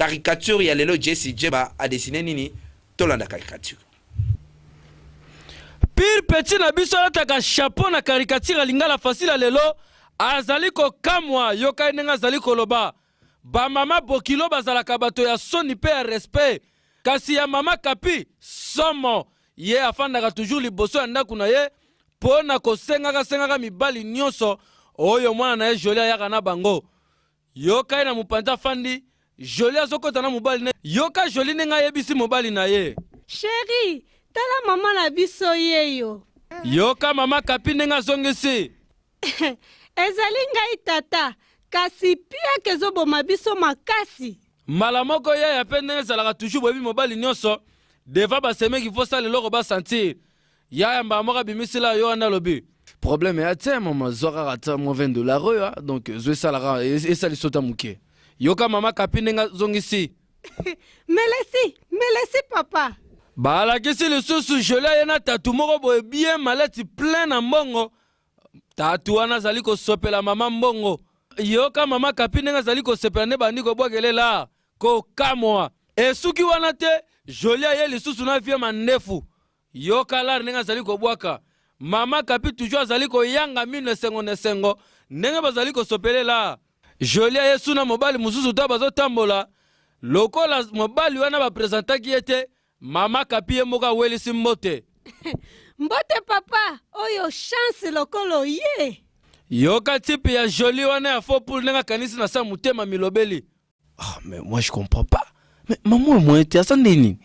caricature ya lelo Jesse Jeba a dessiné nini tolanda caricature. Pire petit na biso ataka chapeau na caricature lingala facile lelo azali ko kamwa yoka nenga azali koloba ba mama bokilo bazalaka bato ya soni pe ya respect kasi ya mama kapi somo ye afandaka toujours liboso ya ndako na ye pona kosengaka mibali nyonso oyo mwana na ye Jolie ayaka na bango yoka na mupanza fandi Jolie azokota na mobali na yoka Jolie nenga yebisi mobali na ye chérie tala mama na biso yeyo yoka mama kapi nenga zongisi ezali ngai tata kasi pia kezoboma biso makasi mala moko ye ya pe ndenge ezalaka toujours boyebi mobali nyonso deva basemeki fo sala eloko basentir ya mba moko abimisila yo wana lobi problème ya te mama zwaka ata mo $20 oyo donc zwe salaka esali sota muke yoka mama kapi ndenge zongisi melesi papa balakisi lisusu Jolie ye na tatu moko boye bien maleti plein na mbongo tatu wana azali kosopela mama mbongo yoka mama kapi ndenge azali kosepela nde bandi kobwakelela kokamwa esuki wana te Jolie ye lisusu na vie mandefu yoka lare ndenge azali kobwaka mama kapi toujours azali koyanga mino esengo ndenge bazali kosopelela Jolie ye suna mobali mosusu ta bazotambola lokola mobali wana bapresentaki ye te mama kapi ye moko awelisi mbote mbote papa oyo chance lokolo ye yoka tipe ya Jolie wana ya faux pour ndenge kanisi na sa mutema milobeli. Ah mais moi je comprends pas. Mais maman moi tu as ça nini?